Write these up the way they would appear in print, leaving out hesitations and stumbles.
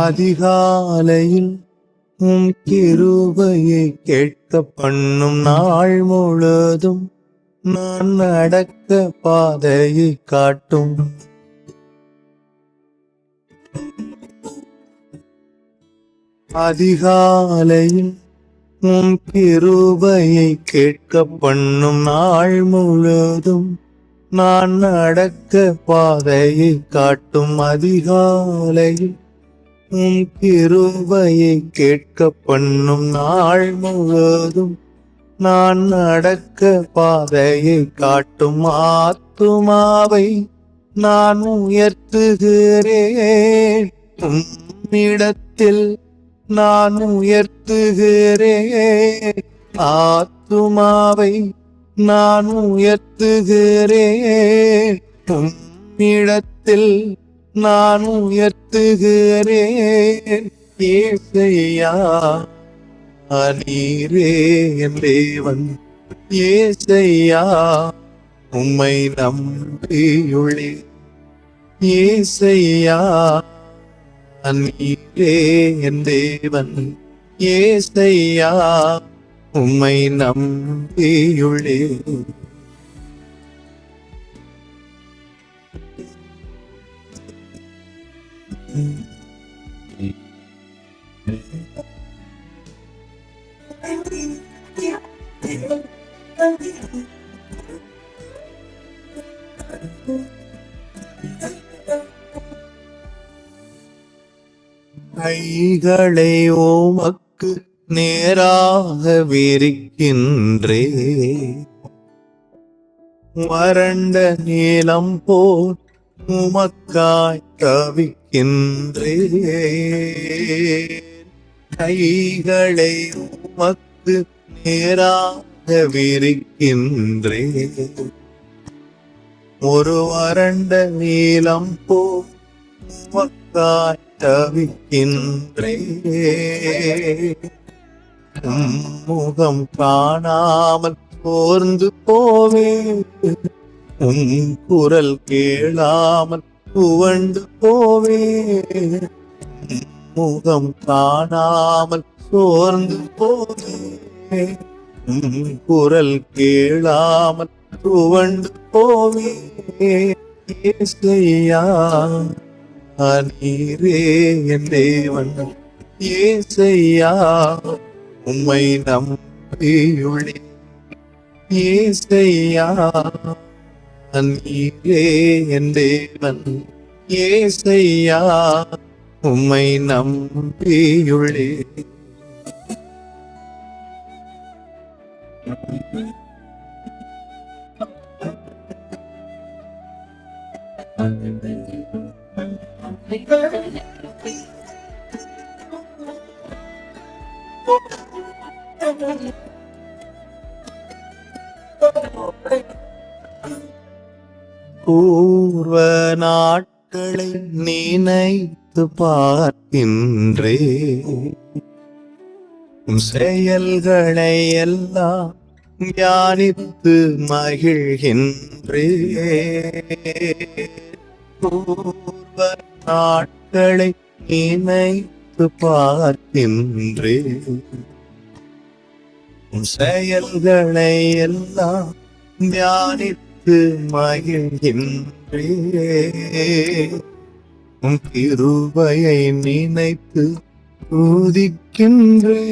அதிகாலையில் உம் கிருபையை கேட்க பண்ணும் நாள் முழுதும் நான் நடக்க பாதையை காட்டும். அதிகாலையில் உம் கிருபையை கேட்க பண்ணும் நாள் முழுதும் நான் நடக்க பாதையை காட்டும். அதிகாலையில் உம் கிருபையை கேட்க பண்ணும் நாள் முழுதும் நான் நடக்க பாதையை காட்டும். ஆத்துமாவை நான் உயர்த்துகிறேன், உம்மிடத்தில் நான் உயர்த்துகிறேன். ஆத்துமாவை நான் உயர்த்துகிறேன், உம்மிடத்தில் நான் உயர்த்துகிறேன். ஏசையா நீரே என் தேவன், ஏசையா உம்மை நம்பியுள்ளேன். ஏசையா நீரே என் தேவன், ஏசையா உம்மை நம்பியுள்ளேன். கைகளை உமக்கு நேராக விரிக்கின்றே, வறண்ட நீலம் போல் உமக்காய் தவிக்கின்றே. கைகளை உமக்கு நேராக விரிக்கின்றே, ஒரு வறண்ட நீலம் போல் உமக்காய் தவிக்கின்றே. முகம் காணாமல் சோர்ந்து போவே, குரல் கேளாமல் துவண்டு போவே. முகம் காணாமல் சோர்ந்து போவே, குரல் கேளாமல் துவண்டு போவே. ஏசையா நீரே என் தேவன், ஏசையா உம்மை நம்பியுள்ளேன். ஏசையா நீரே என் தேவன், ஏசையா உம்மை நம்பியுள்ளேன். பூர்வ நாட்களை நினைத்து பார்க்கின்றே, செயல்களை எல்லாம் தியானித்து மகிழ்கின்றே. பூர்வ நாட்களை நினைத்து பார்க்கின்றே, செயல்களை எல்லாம் தியானித்து மகிழ்கின்றே. கிருபையை நினைத்து துதிக்கின்றே,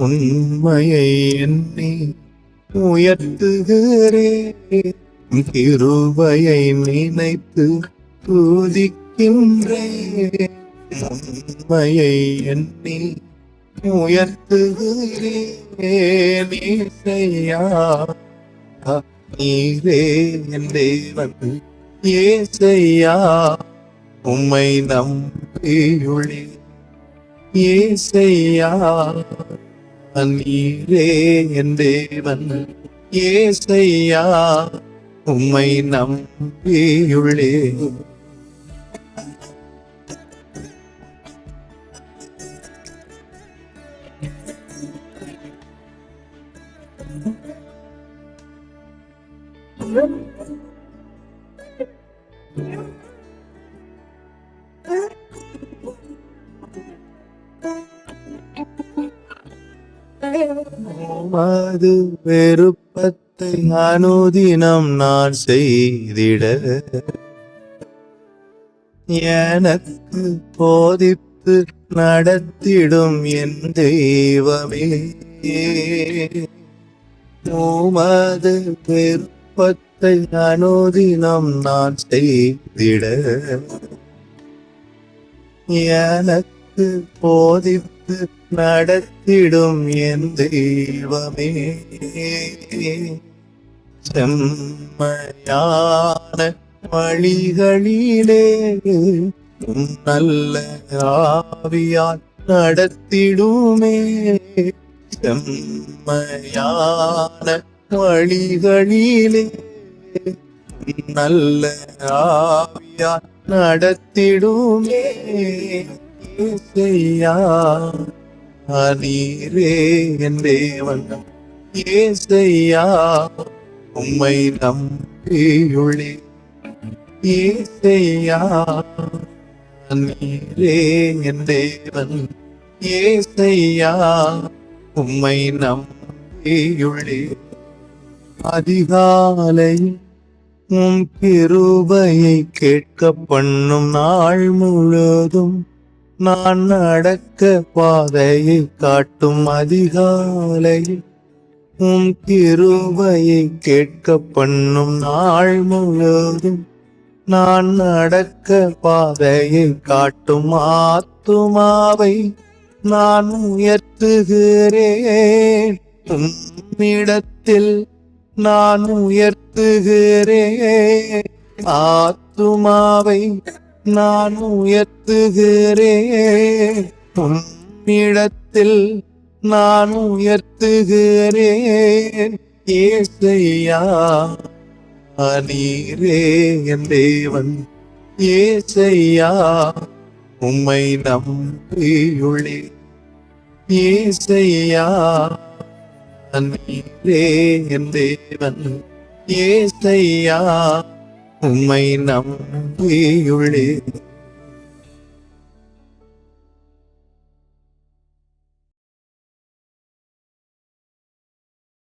உண்மையை எண்ணி உயர்த்துகிறே. கிருபையை நினைத்து துதிக்கின்றே, உண்மையை எண்ணி உயர்த்துகிறேன். ஏசையா நீரே என் தேவன், ஏசையா உம்மை நம்பியுள்ளேன். ஏசையா நீரே என் தேவன், ஏசையா உம்மை நம்பியுள்ளே. உமது விருப்பத்தை அனுதினம் நான் செய்திட எனக்கு போதித்து நடத்திடும் என் தெய்வமே. உமது விருப்பத்தை அனுதினம் நான் செய்திட எனக்கு போதித்து நடத்திடும் என் தெய்வமே. செம்மையான வழிகளிலே நல்ல ஆவியால் நடத்திடுமே. செம்மையான வழிகளிலே நல்ல ஆவியால் நடத்திடுமே. ஏசையா நீரே என் தேவன். ஏசையா உம்மை நம்பியுள்ளே. ஏசையா நீரே என் தேவன். ஏசையா உம்மை நம்பியுள்ளே. அதிகாலையில் உம் கிருபையை கேட்க பண்ணும் நாள் முழுதும் நான் நடக்க பாதையை காட்டும். அதிகாலையில் உம் கிருபையை கேட்க பண்ணும் நாள் முழுதும் நான் நடக்க பாதையை காட்டும். ஆத்துமாவை நான் உயர்த்துகிறேன் உம்மிடத்தில் நான் உயர்த்துகிறேன். ஆத்துமாவை நான் உயர்த்துகிறேன் உம்மிடத்தில் நான் உயர்த்துகிறேன். ஏசையா நீரே என் தேவன். ஏசையா உம்மை நம்பியுள்ளே. ஏசையா நீரே என் தேவன். ஏசையா உம்மை நம்பியுள்ளே.